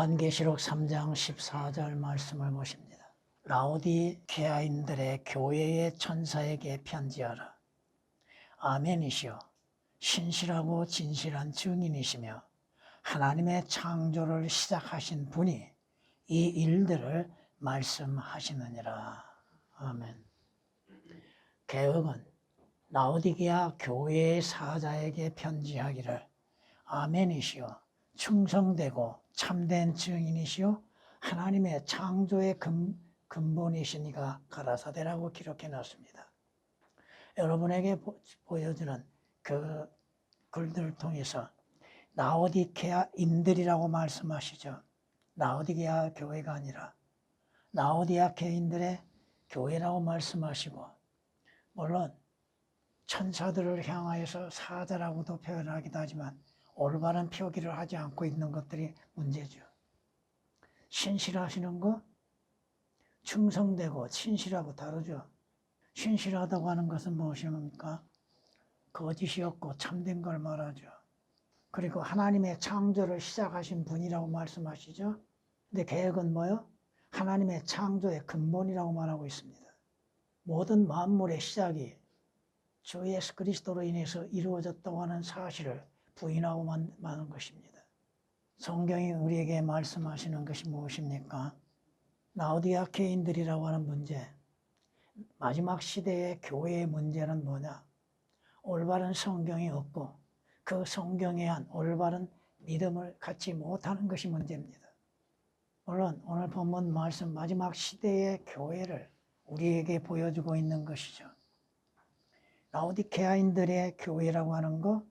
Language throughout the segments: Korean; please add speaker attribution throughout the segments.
Speaker 1: 요한계시록 3장 14절 말씀을 보십니다. 라오디게아인들의 교회의 천사에게 편지하라. 아멘이시여, 신실하고 진실한 증인이시며 하나님의 창조를 시작하신 분이 이 일들을 말씀하시느니라. 아멘. 개혁은 라오디게아 교회의 사자에게 편지하기를 아멘이시여, 충성되고 참된 증인이시여 하나님의 창조의 근본이시니가 가라사대라고 기록해 놨습니다. 여러분에게 보여주는 그 글들을 통해서 라오디게아인들이라고 말씀하시죠. 라오디게아 교회가 아니라 라오디게아인들의 교회라고 말씀하시고, 물론 천사들을 향하여서 사자라고도 표현하기도 하지만 올바른 표기를 하지 않고 있는 것들이 문제죠. 신실하시는 거, 충성되고 신실하고 다르죠. 신실하다고 하는 것은 무엇입니까? 거짓이 없고 참된 걸 말하죠. 그리고 하나님의 창조를 시작하신 분이라고 말씀하시죠. 근데 개혁은 뭐요? 하나님의 창조의 근본이라고 말하고 있습니다. 모든 만물의 시작이 주 예수 그리스도로 인해서 이루어졌다고 하는 사실을 부인하고 마는 것입니다. 성경이 우리에게 말씀하시는 것이 무엇입니까? 라오디게아인들이라고 하는 문제, 마지막 시대의 교회의 문제는 뭐냐? 올바른 성경이 없고 그 성경에 한 올바른 믿음을 갖지 못하는 것이 문제입니다. 물론 오늘 본문 말씀 마지막 시대의 교회를 우리에게 보여주고 있는 것이죠. 라오디게아인들의 교회라고 하는 거,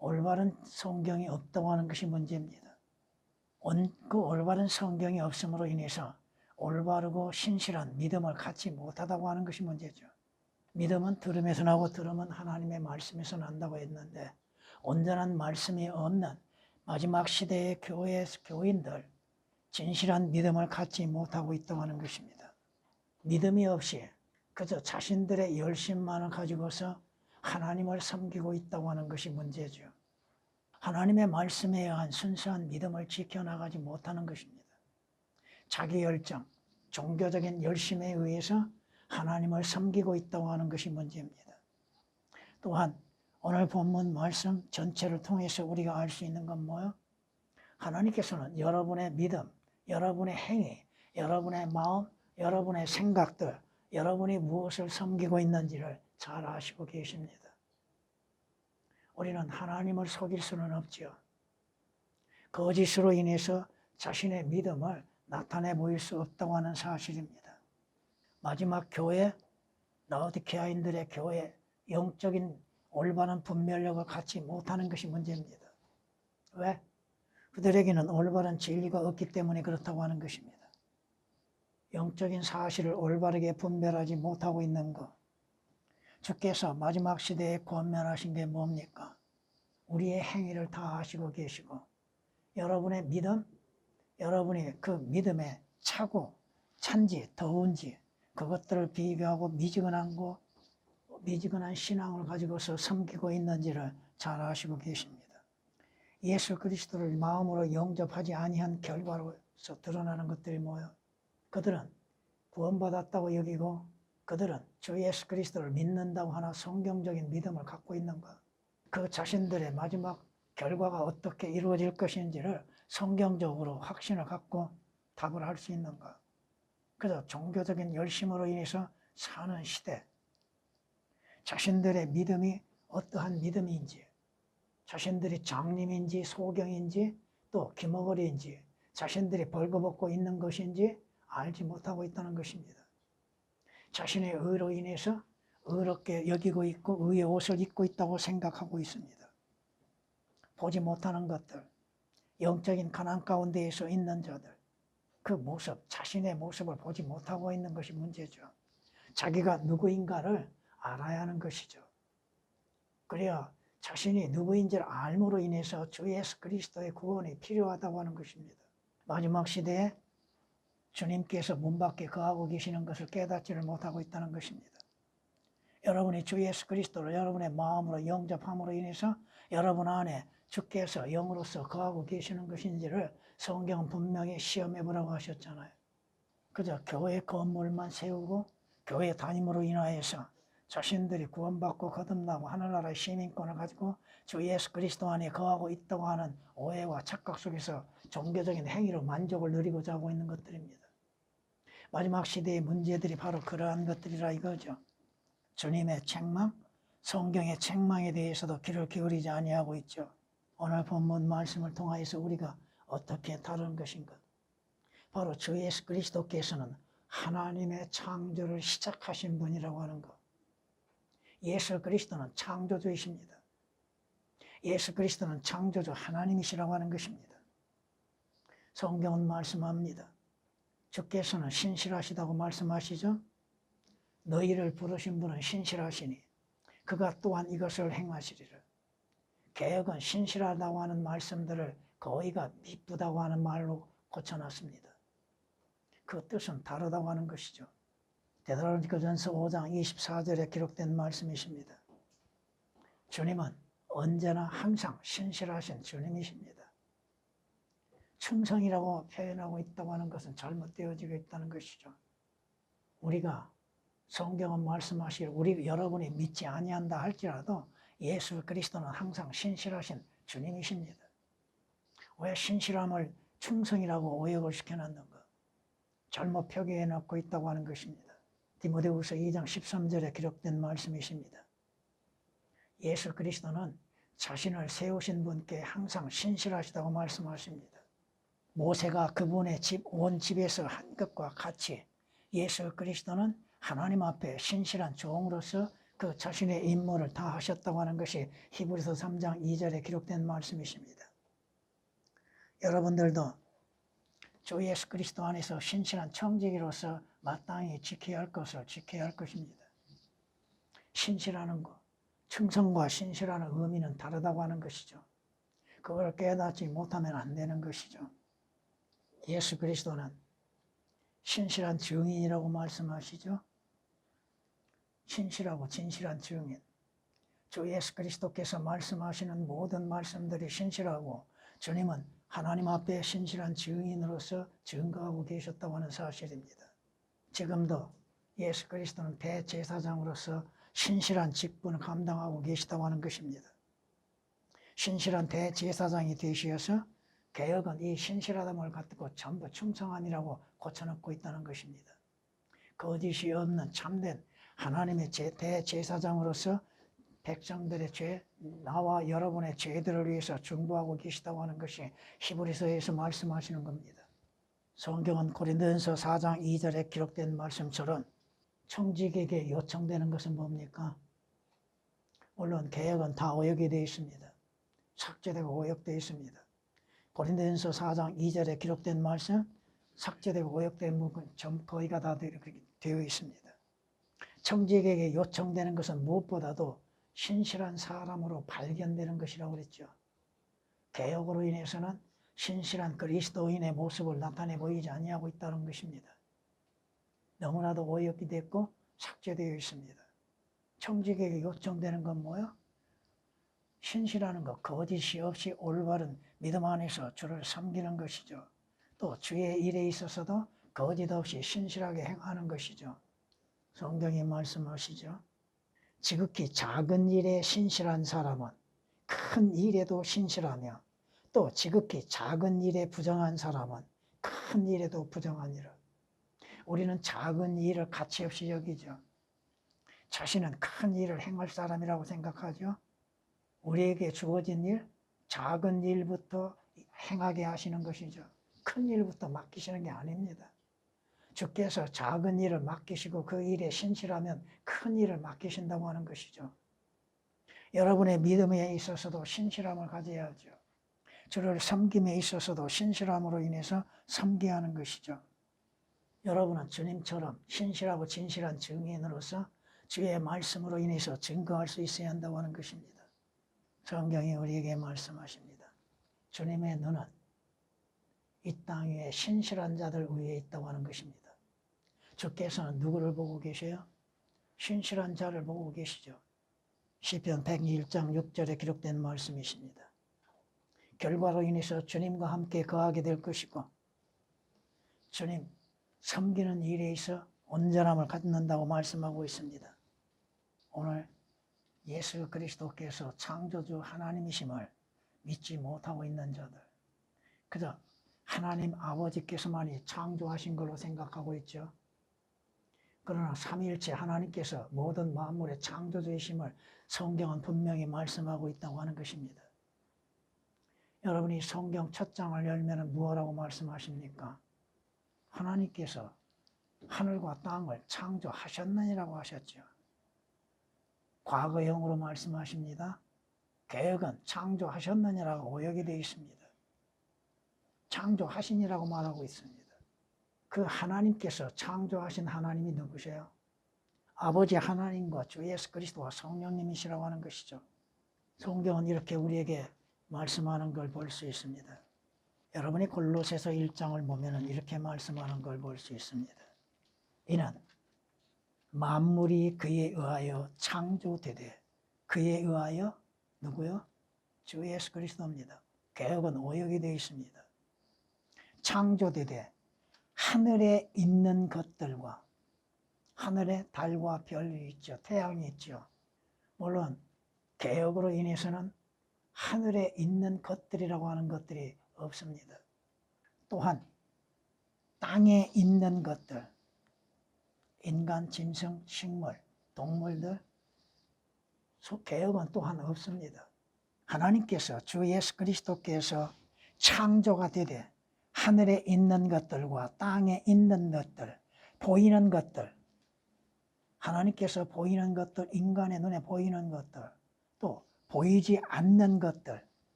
Speaker 1: 올바른 성경이 없다고 하는 것이 문제입니다. 그 올바른 성경이 없음으로 인해서 올바르고 신실한 믿음을 갖지 못하다고 하는 것이 문제죠. 믿음은 들음에서 나고 들음은 하나님의 말씀에서 난다고 했는데, 온전한 말씀이 없는 마지막 시대의 교인들, 진실한 믿음을 갖지 못하고 있다고 하는 것입니다. 믿음이 없이 그저 자신들의 열심만을 가지고서 하나님을 섬기고 있다고 하는 것이 문제죠. 하나님의 말씀에 의한 순수한 믿음을 지켜나가지 못하는 것입니다. 자기 열정, 종교적인 열심에 의해서 하나님을 섬기고 있다고 하는 것이 문제입니다. 또한 오늘 본문 말씀 전체를 통해서 우리가 알 수 있는 건 뭐예요? 하나님께서는 여러분의 믿음, 여러분의 행위, 여러분의 마음, 여러분의 생각들, 여러분이 무엇을 섬기고 있는지를 잘 아시고 계십니다. 우리는 하나님을 속일 수는 없지요. 거짓으로 인해서 자신의 믿음을 나타내 보일 수 없다고 하는 사실입니다. 마지막 교회, 라오디게아인들의 교회, 영적인 올바른 분별력을 갖지 못하는 것이 문제입니다. 왜? 그들에게는 올바른 진리가 없기 때문에 그렇다고 하는 것입니다. 영적인 사실을 올바르게 분별하지 못하고 있는 것. 주께서 마지막 시대에 권면하신 게 뭡니까? 우리의 행위를 다 아시고 계시고, 여러분의 믿음, 여러분이 그 믿음에 차고 찬지 더운지 그것들을 비교하고 미지근한 신앙을 가지고서 섬기고 있는지를 잘 아시고 계십니다. 예수 그리스도를 마음으로 영접하지 아니한 결과로서 드러나는 것들이 뭐예요? 그들은 구원받았다고 여기고 그들은 주 예수 그리스도를 믿는다고 하나 성경적인 믿음을 갖고 있는가? 그 자신들의 마지막 결과가 어떻게 이루어질 것인지를 성경적으로 확신을 갖고 답을 할 수 있는가? 그래서 종교적인 열심으로 인해서 사는 시대, 자신들의 믿음이 어떠한 믿음인지, 자신들이 장님인지 소경인지 또 기머거리인지 자신들이 벌거벗고 있는 것인지 알지 못하고 있다는 것입니다. 자신의 의로 인해서 의롭게 여기고 있고 의의 옷을 입고 있다고 생각하고 있습니다. 보지 못하는 것들, 영적인 가난 가운데에서 있는 자들, 그 모습, 자신의 모습을 보지 못하고 있는 것이 문제죠. 자기가 누구인가를 알아야 하는 것이죠. 그래야 자신이 누구인지를 알므로 인해서 주 예수 그리스도의 구원이 필요하다고 하는 것입니다. 마지막 시대에 주님께서 문 밖에 거하고 계시는 것을 깨닫지를 못하고 있다는 것입니다. 여러분이 주 예수 그리스도를 여러분의 마음으로 영접함으로 인해서 여러분 안에 주께서 영으로서 거하고 계시는 것인지를 성경은 분명히 시험해보라고 하셨잖아요. 그저 교회 건물만 세우고 교회 다님으로 인하여서 자신들이 구원받고 거듭나고 하늘나라의 시민권을 가지고 주 예수 그리스도 안에 거하고 있다고 하는 오해와 착각 속에서 종교적인 행위로 만족을 누리고자 하고 있는 것들입니다. 마지막 시대의 문제들이 바로 그러한 것들이라 이거죠. 주님의 책망, 성경의 책망에 대해서도 귀를 기울이지 아니하고 있죠. 오늘 본문 말씀을 통하여서 우리가 어떻게 다루는 것인가? 바로 주 예수 그리스도께서는 하나님의 창조를 시작하신 분이라고 하는 것. 예수 그리스도는 창조주이십니다. 예수 그리스도는 창조주 하나님이시라고 하는 것입니다. 성경은 말씀합니다. 주께서는 신실하시다고 말씀하시죠. 너희를 부르신 분은 신실하시니 그가 또한 이것을 행하시리라. 개역은 신실하다고 하는 말씀들을 거의가 미쁘다고 하는 말로 고쳐놨습니다. 그 뜻은 다르다고 하는 것이죠. 데살로니가전서 5장 24절에 기록된 말씀이십니다. 주님은 언제나 항상 신실하신 주님이십니다. 충성이라고 표현하고 있다고 하는 것은 잘못되어지고 있다는 것이죠. 우리가 성경은 말씀하시기를 우리 여러분이 믿지 아니한다 할지라도 예수 그리스도는 항상 신실하신 주님이십니다. 왜 신실함을 충성이라고 오역을 시켜놨는가? 잘못 표기해 놓고 있다고 하는 것입니다. 디모데후서 2장 13절에 기록된 말씀이십니다. 예수 그리스도는 자신을 세우신 분께 항상 신실하시다고 말씀하십니다. 모세가 그분의 온 집에서 한 것과 같이 예수 그리스도는 하나님 앞에 신실한 종으로서 그 자신의 임무를 다 하셨다고 하는 것이 히브리서 3장 2절에 기록된 말씀이십니다. 여러분들도 주 예수 그리스도 안에서 신실한 청지기로서 마땅히 지켜야 할 것을 지켜야 할 것입니다. 신실하는 것, 충성과 신실하는 의미는 다르다고 하는 것이죠. 그걸 깨닫지 못하면 안 되는 것이죠. 예수 그리스도는 신실한 증인이라고 말씀하시죠. 신실하고 진실한 증인. 주 예수 그리스도께서 말씀하시는 모든 말씀들이 신실하고 주님은 하나님 앞에 신실한 증인으로서 증거하고 계셨다고 하는 사실입니다. 지금도 예수 그리스도는 대제사장으로서 신실한 직분을 감당하고 계시다고 하는 것입니다. 신실한 대제사장이 되시어서 개역은 이 신실하다을 갖고 전부 충성함이라고 고쳐놓고 있다는 것입니다. 거짓이 없는 참된 하나님의 대제사장으로서 백성들의 죄, 나와 여러분의 죄들을 위해서 중보하고 계시다고 하는 것이 히브리서에서 말씀하시는 겁니다. 성경은 고린도전서 4장 2절에 기록된 말씀처럼 청지기에게 요청되는 것은 뭡니까? 물론 개역은 다 오역이 되어 있습니다. 삭제되고 오역되어 있습니다. 고린도전서 4장 2절에 기록된 말씀, 삭제되고 오역된 부분 거의가 다 되어 있습니다. 청지기에게 요청되는 것은 무엇보다도 신실한 사람으로 발견되는 것이라고 그랬죠. 개역으로 인해서는 신실한 그리스도인의 모습을 나타내 보이지 아니하고 있다는 것입니다. 너무나도 오역이 됐고 삭제되어 있습니다. 청지기에게 요청되는 건 뭐야? 신실하는 것, 거짓이 없이 올바른 믿음 안에서 주를 섬기는 것이죠. 또 주의 일에 있어서도 거짓 없이 신실하게 행하는 것이죠. 성경이 말씀하시죠. 지극히 작은 일에 신실한 사람은 큰 일에도 신실하며 또 지극히 작은 일에 부정한 사람은 큰 일에도 부정하니라. 우리는 작은 일을 가치없이 여기죠. 자신은 큰 일을 행할 사람이라고 생각하죠. 우리에게 주어진 일, 작은 일부터 행하게 하시는 것이죠. 큰 일부터 맡기시는 게 아닙니다. 주께서 작은 일을 맡기시고 그 일에 신실하면 큰 일을 맡기신다고 하는 것이죠. 여러분의 믿음에 있어서도 신실함을 가져야 하죠. 주를 섬김에 있어서도 신실함으로 인해서 섬겨야 하는 것이죠. 여러분은 주님처럼 신실하고 진실한 증인으로서 주의 말씀으로 인해서 증거할 수 있어야 한다고 하는 것입니다. 성경이 우리에게 말씀하십니다. 주님의 눈은 이 땅 위에 신실한 자들 위에 있다고 하는 것입니다. 주께서는 누구를 보고 계세요? 신실한 자를 보고 계시죠. 시편 101장 6절에 기록된 말씀이십니다. 결과로 인해서 주님과 함께 거하게 될 것이고 주님 섬기는 일에 있어 온전함을 갖는다고 말씀하고 있습니다. 오늘 예수 그리스도께서 창조주 하나님이심을 믿지 못하고 있는 자들, 그저 하나님 아버지께서만이 창조하신 걸로 생각하고 있죠. 그러나 삼위일체 하나님께서 모든 만물의 창조주이심을 성경은 분명히 말씀하고 있다고 하는 것입니다. 여러분이 성경 첫 장을 열면 무엇라고 말씀하십니까? 하나님께서 하늘과 땅을 창조하셨느니라고 하셨죠. 과거형으로 말씀하십니다. 계획은 창조하셨느니라고 오역이 되어 있습니다. 창조하시니라고 말하고 있습니다. 그 하나님께서 창조하신 하나님이 누구세요? 아버지 하나님과 주 예수 그리스도와 성령님이시라고 하는 것이죠. 성경은 이렇게 우리에게 말씀하는 걸 볼 수 있습니다. 여러분이 골로새서 1장을 보면 이렇게 말씀하는 걸 볼 수 있습니다. 이는 만물이 그에 의하여 창조되되, 그에 의하여 누구요? 주 예수 그리스도입니다. 개혁은 오역이 되어 있습니다. 창조되되 하늘에 있는 것들과, 하늘에 달과 별이 있죠. 태양이 있죠. 물론 개혁으로 인해서는 하늘에 있는 것들이라고 하는 것들이 없습니다. 또한 땅에 있는 것들, 인간, 짐승, 식물, 동물들, 개혁은 또한 없습니다. 하나님께서 주 예수 그리스도께서 창조가 되되 하늘에 있는 것들과 땅에 있는 것들, 보이는 것들, 하나님께서 보이는 것들, 인간의 눈에 보이는 것들, 또 보이지 않는 것들,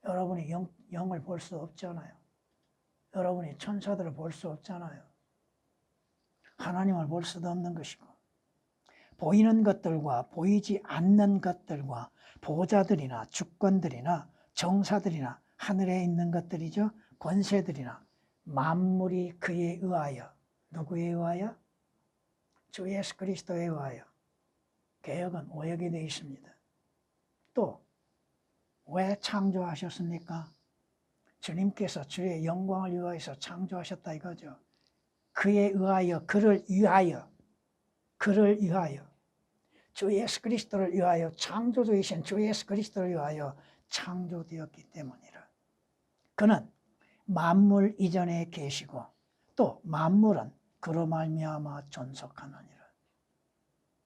Speaker 1: 여러분이 영을 볼 수 없잖아요. 여러분이 천사들을 볼 수 없잖아요. 하나님을 볼 수도 없는 것이고, 보이는 것들과 보이지 않는 것들과 보좌들이나 주권들이나 정사들이나 하늘에 있는 것들이죠. 권세들이나 만물이 그에 의하여, 누구에 의하여? 주 예수 그리스도에 의하여. 개혁은 오역이 되어 있습니다. 또 왜 창조하셨습니까? 주님께서 주의 영광을 위하여서 창조하셨다 이거죠. 그에 의하여, 그를 위하여, 그를 위하여, 주 예수 그리스도를 위하여, 창조주이신 주 예수 그리스도를 위하여 창조되었기 때문이라. 그는 만물 이전에 계시고 또 만물은 그로 말미암아 존속하느니라.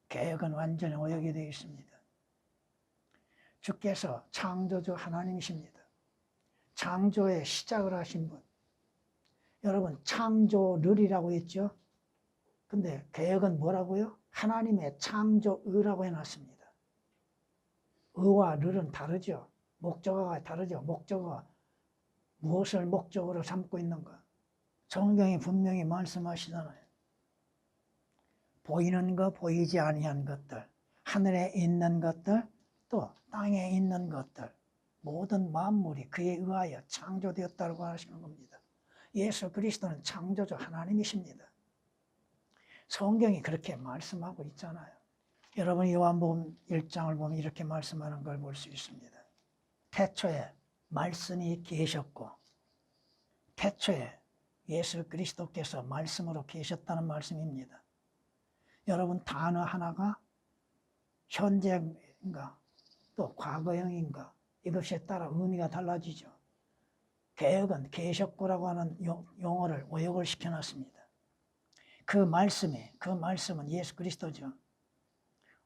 Speaker 1: 개혁은 완전히 오역이 되어 있습니다. 주께서 창조주 하나님이십니다. 창조의 시작을 하신 분. 여러분 창조를이라고 했죠. 근데 개혁은 뭐라고요? 하나님의 창조의라고 해놨습니다. 의와 를은 다르죠. 목적어가 다르죠. 목적어가 무엇을 목적으로 삼고 있는가? 성경이 분명히 말씀하시잖아요. 보이는 것, 보이지 아니한 것들, 하늘에 있는 것들, 또 땅에 있는 것들, 모든 만물이 그에 의하여 창조되었다고 하시는 겁니다. 예수 그리스도는 창조주 하나님이십니다. 성경이 그렇게 말씀하고 있잖아요. 여러분이 요한복음 1장을 보면 이렇게 말씀하는 걸 볼 수 있습니다. 태초에 말씀이 계셨고, 태초에 예수 그리스도께서 말씀으로 계셨다는 말씀입니다. 여러분 단어 하나가 현재인가 또 과거형인가 이것에 따라 의미가 달라지죠. 개혁은 계셨고라고 하는 용어를 오역을 시켜놨습니다. 그 말씀은 예수 그리스도죠.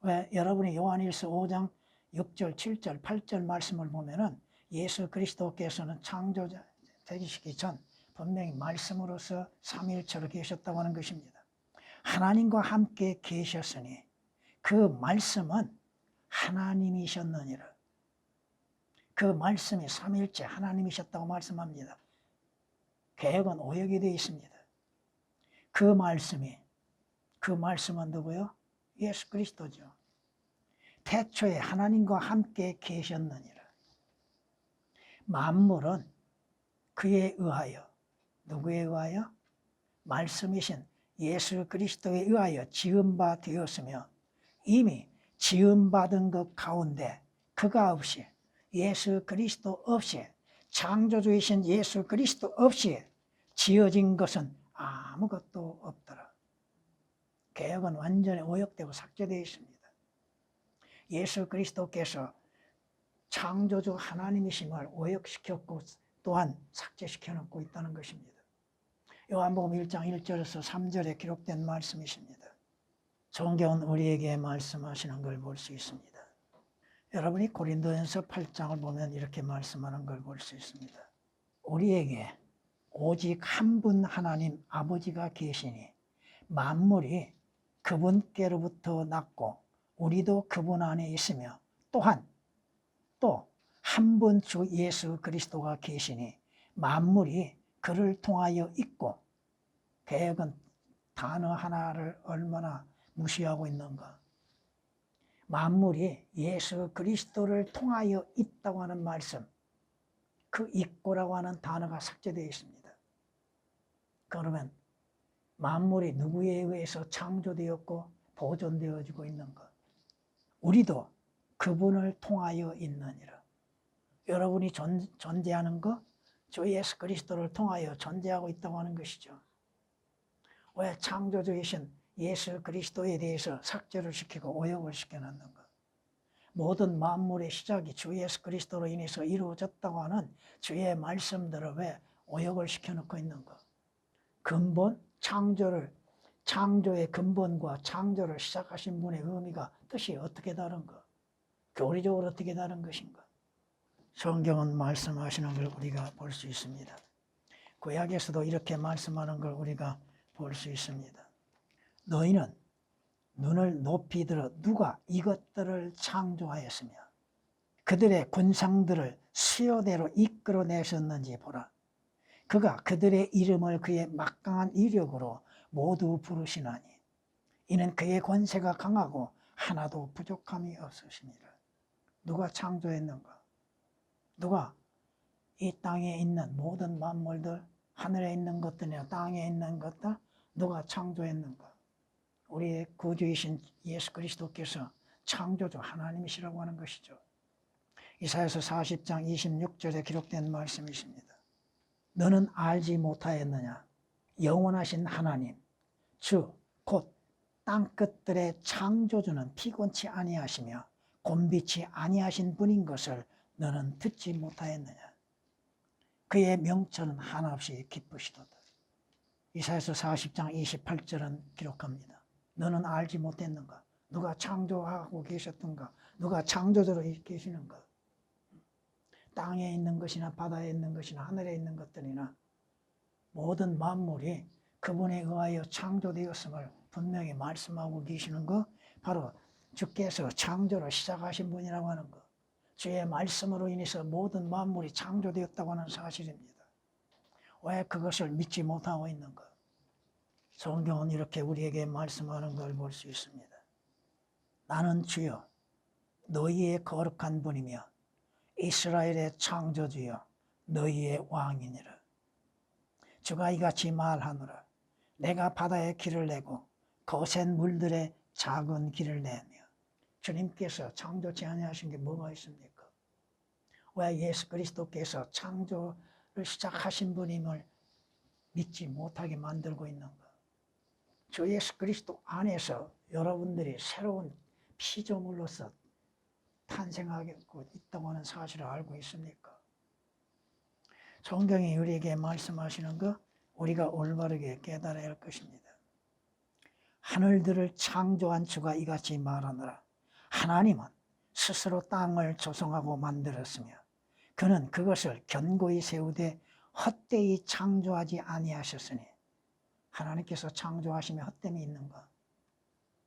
Speaker 1: 왜 여러분이 요한일서 5장 6절, 7절, 8절 말씀을 보면은 예수 그리스도께서는 창조자 되시기 전 분명히 말씀으로서 삼위일체로 계셨다고 하는 것입니다. 하나님과 함께 계셨으니 그 말씀은 하나님이셨느니라. 그 말씀이 삼위일체 하나님이셨다고 말씀합니다. 개혁은 오역이 되어 있습니다. 그 말씀은 누구요? 예수 그리스도죠. 태초에 하나님과 함께 계셨느니라. 만물은 그에 의하여, 누구에 의하여? 말씀이신 예수 그리스도에 의하여 지음바 되었으며 이미 지음받은 것 가운데 그가 없이, 예수 그리스도 없이 창조주이신 예수 그리스도 없이 지어진 것은 아무것도 없더라. 개혁은 완전히 오역되고 삭제되어 있습니다. 예수 그리스도께서 창조주 하나님이심을 오역시켰고 또한 삭제시켜 놓고 있다는 것입니다. 요한복음 1장 1절에서 3절에 기록된 말씀이십니다. 성경은 우리에게 말씀하시는 걸 볼 수 있습니다. 여러분이 고린도전서 8장을 보면 이렇게 말씀하는 걸 볼 수 있습니다. 우리에게 오직 한 분 하나님 아버지가 계시니 만물이 그분께로부터 났고 우리도 그분 안에 있으며 또한 또 한 분 주 예수 그리스도가 계시니 만물이 그를 통하여 있고, 개혁은 단어 하나를 얼마나 무시하고 있는가. 만물이 예수 그리스도를 통하여 있다고 하는 말씀, 그 있고라고 하는 단어가 삭제되어 있습니다. 그러면 만물이 누구에 의해서 창조되었고 보존되어지고 있는가? 우리도 그분을 통하여 있느니라. 여러분이 존재하는 것, 주 예수 그리스도를 통하여 존재하고 있다고 하는 것이죠. 왜 창조주이신 예수 그리스도에 대해서 삭제를 시키고 오역을 시켜놨는가? 모든 만물의 시작이 주 예수 그리스도로 인해서 이루어졌다고 하는 주의 말씀들을 왜 오역을 시켜놓고 있는가? 근본, 창조의 근본과 창조를 시작하신 분의 의미가, 뜻이 어떻게 다른가? 교리적으로 어떻게 다른 것인가? 성경은 말씀하시는 걸 우리가 볼 수 있습니다. 구약에서도 이렇게 말씀하는 걸 우리가 볼 수 있습니다. 너희는 눈을 높이 들어 누가 이것들을 창조하였으며 그들의 군상들을 수요대로 이끌어내셨는지 보라. 그가 그들의 이름을 그의 막강한 이력으로 모두 부르시나니 이는 그의 권세가 강하고 하나도 부족함이 없으시니라. 누가 창조했는가? 누가 이 땅에 있는 모든 만물들, 하늘에 있는 것들이나 땅에 있는 것들 누가 창조했는가? 우리의 구주이신 예수 그리스도께서 창조주 하나님이시라고 하는 것이죠. 이사야서 40장 26절에 기록된 말씀이십니다. 너는 알지 못하였느냐? 영원하신 하나님, 주 곧 땅끝들의 창조주는 피곤치 아니하시며 곤비치 아니하신 분인 것을 너는 듣지 못하였느냐? 그의 명철은 한없이 기쁘시도다. 이사야서 40장 28절은 기록합니다. 너는 알지 못했는가? 누가 창조하고 계셨던가? 누가 창조자로 계시는가? 땅에 있는 것이나 바다에 있는 것이나 하늘에 있는 것들이나 모든 만물이 그분에 의하여 창조되었음을 분명히 말씀하고 계시는 거, 바로 주께서 창조를 시작하신 분이라고 하는 것, 주의 말씀으로 인해서 모든 만물이 창조되었다고 하는 사실입니다. 왜 그것을 믿지 못하고 있는가? 성경은 이렇게 우리에게 말씀하는 걸 볼 수 있습니다. 나는 주여 너희의 거룩한 분이며 이스라엘의 창조주여 너희의 왕이니라. 주가 이같이 말하노라. 내가 바다에 길을 내고 거센 물들의 작은 길을 내며. 주님께서 창조치 아니하신 게 뭐가 있습니까? 왜 예수 그리스도께서 창조를 시작하신 분임을 믿지 못하게 만들고 있는가? 주 예수 그리스도 안에서 여러분들이 새로운 피조물로서 탄생하고 있다고 하는 사실을 알고 있습니까? 성경이 우리에게 말씀하시는 거 우리가 올바르게 깨달아야 할 것입니다. 하늘들을 창조한 주가 이같이 말하노라. 하나님은 스스로 땅을 조성하고 만들었으며 그는 그것을 견고히 세우되 헛되이 창조하지 아니하셨으니. 하나님께서 창조하심에 헛됨이 있는가?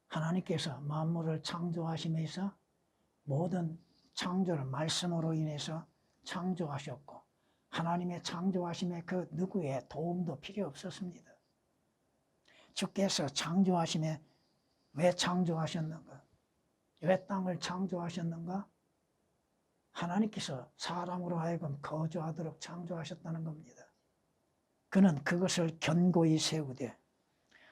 Speaker 1: 하나님께서 만물을 창조하시면서 모든 창조를 말씀으로 인해서 창조하셨고 하나님의 창조하심에 그 누구의 도움도 필요 없었습니다. 주께서 창조하심에 왜 창조하셨는가? 왜 땅을 창조하셨는가? 하나님께서 사람으로 하여금 거주하도록 창조하셨다는 겁니다. 그는 그것을 견고히 세우되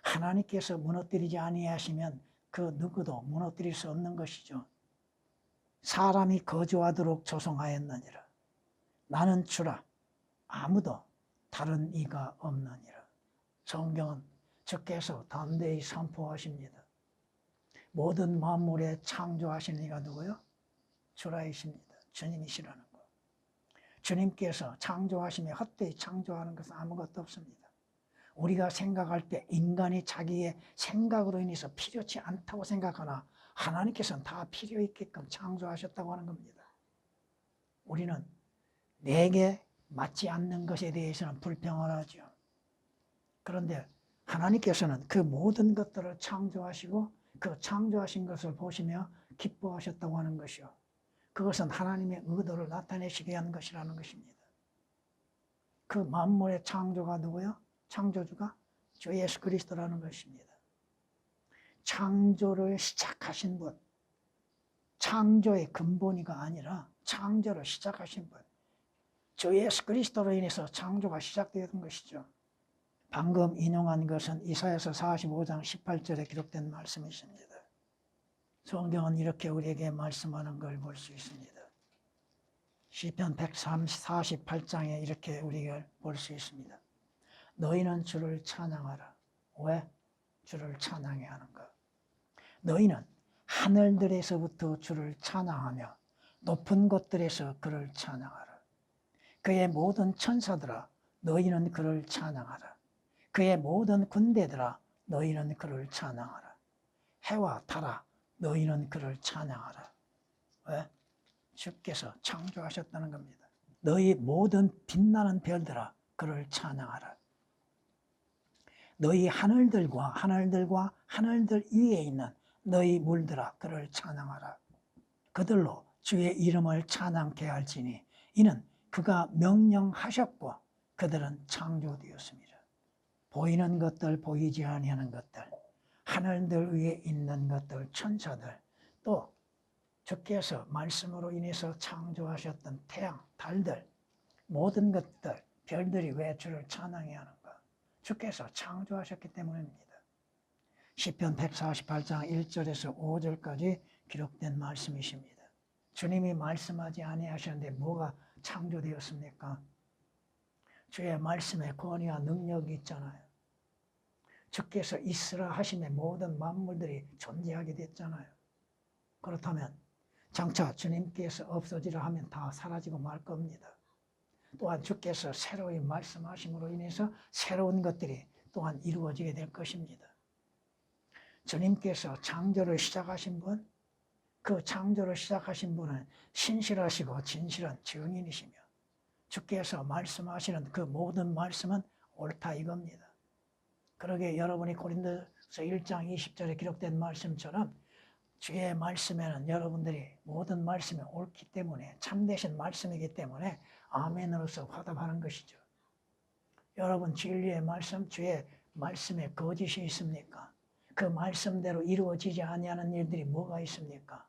Speaker 1: 하나님께서 무너뜨리지 아니하시면 그 누구도 무너뜨릴 수 없는 것이죠. 사람이 거주하도록 조성하였느니라. 나는 주라 아무도 다른 이가 없느니라. 성경은 주께서 담대히 선포하십니다. 모든 만물에 창조하신 이가 누구요? 주라이십니다. 주님이시라는 거. 주님께서 창조하심에 헛되이 창조하는 것은 아무것도 없습니다. 우리가 생각할 때 인간이 자기의 생각으로 인해서 필요치 않다고 생각하나 하나님께서는 다 필요 있게끔 창조하셨다고 하는 겁니다. 우리는 내게 맞지 않는 것에 대해서는 불평하죠. 그런데 하나님께서는 그 모든 것들을 창조하시고 그 창조하신 것을 보시며 기뻐하셨다고 하는 것이요. 그것은 하나님의 의도를 나타내시게 한 것이라는 것입니다. 그 만물의 창조가 누구요? 창조주가 주 예수 그리스도라는 것입니다. 창조를 시작하신 분, 창조의 근본이가 아니라 창조를 시작하신 분, 주 예수 그리스도로 인해서 창조가 시작되었던 것이죠. 방금 인용한 것은 이사야서 45장 18절에 기록된 말씀이십니다. 성경은 이렇게 우리에게 말씀하는 걸 볼 수 있습니다. 시편 148장에 이렇게 우리가 볼 수 있습니다. 너희는 주를 찬양하라. 왜? 주를 찬양해야 하는가? 너희는 하늘들에서부터 주를 찬양하며 높은 곳들에서 그를 찬양하라. 그의 모든 천사들아 너희는 그를 찬양하라. 그의 모든 군대들아 너희는 그를 찬양하라. 해와 달아 너희는 그를 찬양하라. 왜? 주께서 창조하셨다는 겁니다. 너희 모든 빛나는 별들아 그를 찬양하라. 너희 하늘들 하늘들 위에 있는 너희 물들아 그를 찬양하라. 그들로 주의 이름을 찬양케 할지니 이는 그가 명령하셨고 그들은 창조되었습니다. 보이는 것들 보이지 아니하는 것들 하늘들 위에 있는 것들 천사들 또 주께서 말씀으로 인해서 창조하셨던 태양, 달들 모든 것들 별들이 왜 주를 찬양해야 하는가? 주께서 창조하셨기 때문입니다. 시편 148장 1절에서 5절까지 기록된 말씀이십니다. 주님이 말씀하지 아니하셨는데 뭐가 창조되었습니까? 주의 말씀에 권위와 능력이 있잖아요. 주께서 있으라 하심에 모든 만물들이 존재하게 됐잖아요. 그렇다면 장차 주님께서 없어지라 하면 다 사라지고 말 겁니다. 또한 주께서 새로이 말씀하심으로 인해서 새로운 것들이 또한 이루어지게 될 것입니다. 주님께서 창조를 시작하신 분, 그 창조를 시작하신 분은 신실하시고 진실한 증인이시며 주께서 말씀하시는 그 모든 말씀은 옳다 이겁니다. 그러게 여러분이 고린도서 1장 20절에 기록된 말씀처럼 주의 말씀에는 여러분들이 모든 말씀이 옳기 때문에 참되신 말씀이기 때문에 아멘으로서 화답하는 것이죠. 여러분 진리의 말씀, 주의 말씀에 거짓이 있습니까? 그 말씀대로 이루어지지 아니하는 일들이 뭐가 있습니까?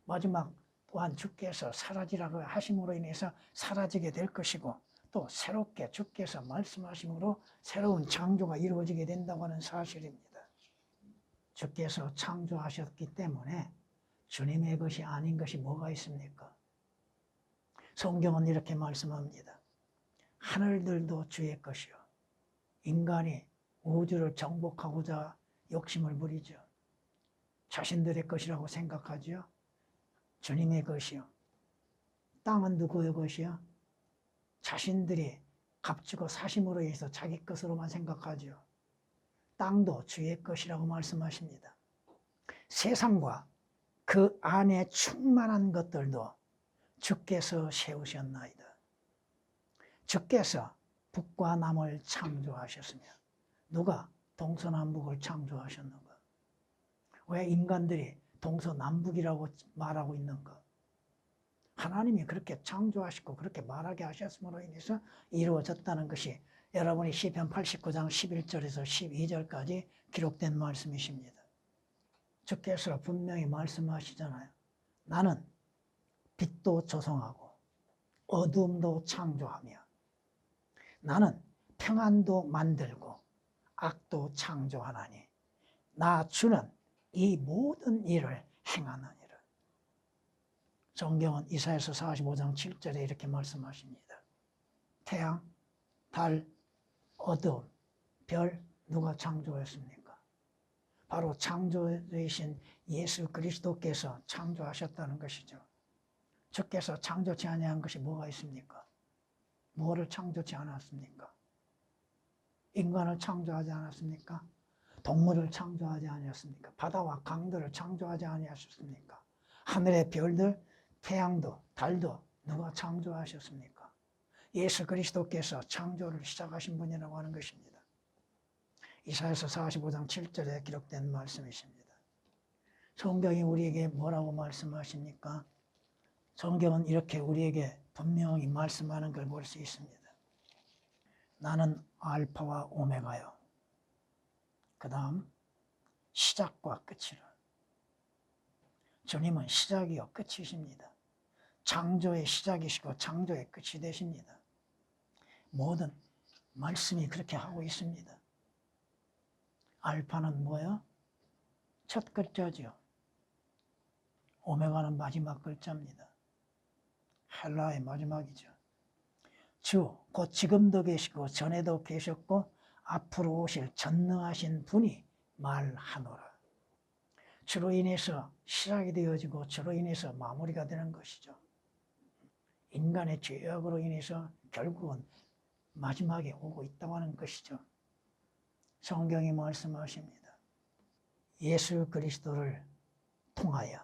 Speaker 1: 마지막 또한 주께서 사라지라고 하심으로 인해서 사라지게 될 것이고 또 새롭게 주께서 말씀하심으로 새로운 창조가 이루어지게 된다고 하는 사실입니다. 주께서 창조하셨기 때문에 주님의 것이 아닌 것이 뭐가 있습니까? 성경은 이렇게 말씀합니다. 하늘들도 주의 것이요. 인간이 우주를 정복하고자 욕심을 부리죠. 자신들의 것이라고 생각하죠. 주님의 것이요. 땅은 누구의 것이요? 자신들이 값주고 사심으로 인해서 자기 것으로만 생각하죠. 땅도 주의 것이라고 말씀하십니다. 세상과 그 안에 충만한 것들도 주께서 세우셨나이다. 주께서 북과 남을 창조하셨으며 누가 동서남북을 창조하셨는가? 왜 인간들이 동서남북이라고 말하고 있는가? 하나님이 그렇게 창조하시고 그렇게 말하게 하셨음으로 인해서 이루어졌다는 것이 여러분이 시편 89장 11절에서 12절까지 기록된 말씀이십니다. 주께서 분명히 말씀하시잖아요. 나는 빛도 조성하고 어둠도 창조하며 나는 평안도 만들고 악도 창조하나니 나 주는 이 모든 일을 행하느니라. 성경은 이사야서 45장 7절에 이렇게 말씀하십니다. 태양, 달, 어두움, 별 누가 창조했습니까? 바로 창조주이신 예수 그리스도께서 창조하셨다는 것이죠. 주께서 창조치 아니한 것이 뭐가 있습니까? 뭐를 창조치 않았습니까? 인간을 창조하지 않았습니까? 동물을 창조하지 아니었습니까? 바다와 강들을 창조하지 아니하셨습니까? 하늘의 별들, 태양도, 달도 누가 창조하셨습니까? 예수 그리스도께서 창조를 시작하신 분이라고 하는 것입니다. 이사야서 45장 7절에 기록된 말씀이십니다. 성경이 우리에게 뭐라고 말씀하십니까? 성경은 이렇게 우리에게 분명히 말씀하는 걸 볼 수 있습니다. 나는 알파와 오메가요. 그 다음 시작과 끝이라. 주님은 시작이요 끝이십니다. 창조의 시작이시고 창조의 끝이 되십니다. 모든 말씀이 그렇게 하고 있습니다. 알파는 뭐예요? 첫 글자죠. 오메가는 마지막 글자입니다. 헬라의 마지막이죠. 주, 곧 지금도 계시고 전에도 계셨고 앞으로 오실 전능하신 분이 말하노라. 주로 인해서 시작이 되어지고 주로 인해서 마무리가 되는 것이죠. 인간의 죄악으로 인해서 결국은 마지막에 오고 있다고 하는 것이죠. 성경이 말씀하십니다. 예수 그리스도를 통하여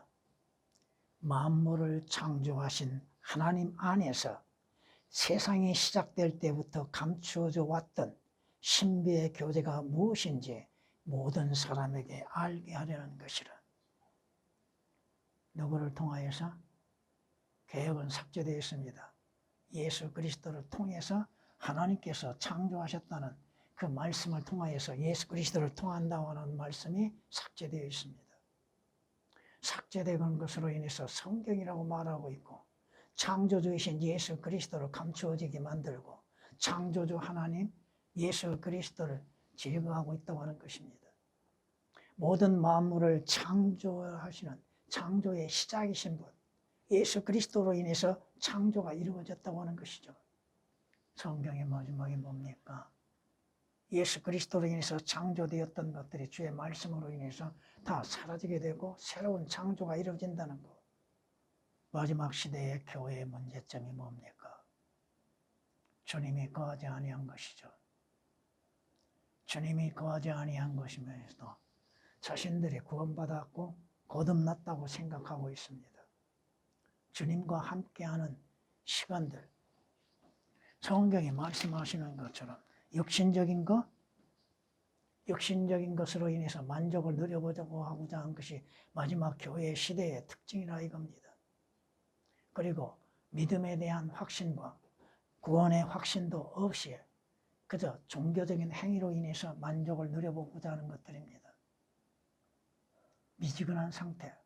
Speaker 1: 만물을 창조하신 하나님 안에서 세상이 시작될 때부터 감추어져 왔던 신비의 교제가 무엇인지 모든 사람에게 알게 하려는 것이라. 누구를 통하여서? 개혁은 삭제되어 있습니다. 예수 그리스도를 통해서 하나님께서 창조하셨다는 그 말씀을 통하여서 예수 그리스도를 통한다고 하는 말씀이 삭제되어 있습니다. 삭제된 것으로 인해서 성경이라고 말하고 있고 창조주이신 예수 그리스도를 감추어지게 만들고 창조주 하나님 예수 그리스도를 제거하고 있다고 하는 것입니다. 모든 만물을 창조하시는 창조의 시작이신 분 예수 그리스도로 인해서 창조가 이루어졌다고 하는 것이죠. 성경의 마지막이 뭡니까? 예수 그리스도로 인해서 창조되었던 것들이 주의 말씀으로 인해서 다 사라지게 되고 새로운 창조가 이루어진다는 것. 마지막 시대의 교회의 문제점이 뭡니까? 주님이 거하지 아니한 것이죠. 주님이 거하지 아니한 것이면서도 자신들이 구원받았고 거듭났다고 생각하고 있습니다. 주님과 함께하는 시간들, 성경이 말씀하시는 것처럼 육신적인 것으로 인해서 만족을 누려보자고 하고자 한 것이 마지막 교회의 시대의 특징이라 이겁니다. 그리고 믿음에 대한 확신과 구원의 확신도 없이 그저 종교적인 행위로 인해서 만족을 누려보고자 하는 것들입니다. 미지근한 상태,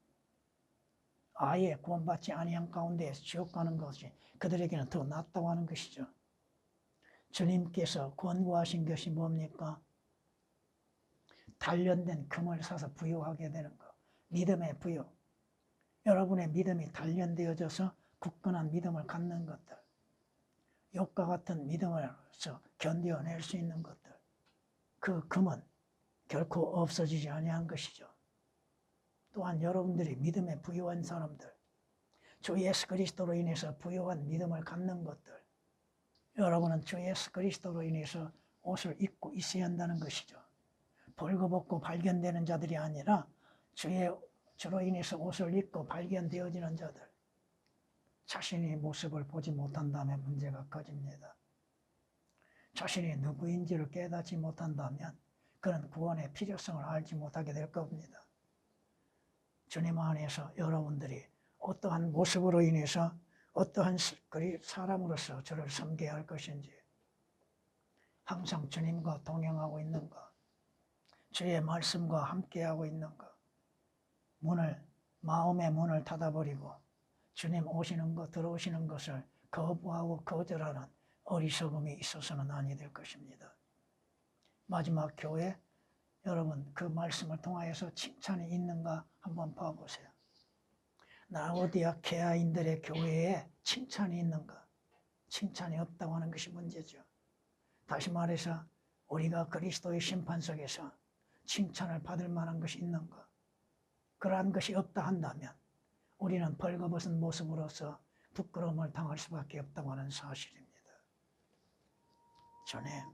Speaker 1: 아예 구원받지 아니한 가운데에서 지옥 가는 것이 그들에게는 더 낫다고 하는 것이죠. 주님께서 권고하신 것이 뭡니까? 단련된 금을 사서 부여하게 되는 것. 믿음의 부여. 여러분의 믿음이 단련되어져서 굳건한 믿음을 갖는 것들. 욕과 같은 믿음으로서 견뎌낼 수 있는 것들. 그 금은 결코 없어지지 아니한 것이죠. 또한 여러분들이 믿음에 부여한 사람들, 주 예수 그리스도로 인해서 부여한 믿음을 갖는 것들, 여러분은 주 예수 그리스도로 인해서 옷을 입고 있어야 한다는 것이죠. 벌거벗고 발견되는 자들이 아니라 주로 인해서 옷을 입고 발견되어지는 자들, 자신의 모습을 보지 못한다면 문제가 커집니다. 자신이 누구인지를 깨닫지 못한다면 그런 구원의 필요성을 알지 못하게 될 겁니다. 주님 안에서 여러분들이 어떠한 모습으로 인해서 어떠한 사람으로서 저를 섬겨야 할 것인지 항상 주님과 동행하고 있는가, 주의 말씀과 함께하고 있는가, 마음의 문을 닫아버리고 주님 오시는 것, 들어오시는 것을 거부하고 거절하는 어리석음이 있어서는 아니 될 것입니다. 마지막 교회, 여러분 그 말씀을 통하여서 칭찬이 있는가 한번 봐보세요. 라오디아 케아인들의 교회에 칭찬이 있는가? 칭찬이 없다고 하는 것이 문제죠. 다시 말해서 우리가 그리스도의 심판석에서 칭찬을 받을 만한 것이 있는가? 그러한 것이 없다 한다면 우리는 벌거벗은 모습으로서 부끄러움을 당할 수밖에 없다고 하는 사실입니다. 전에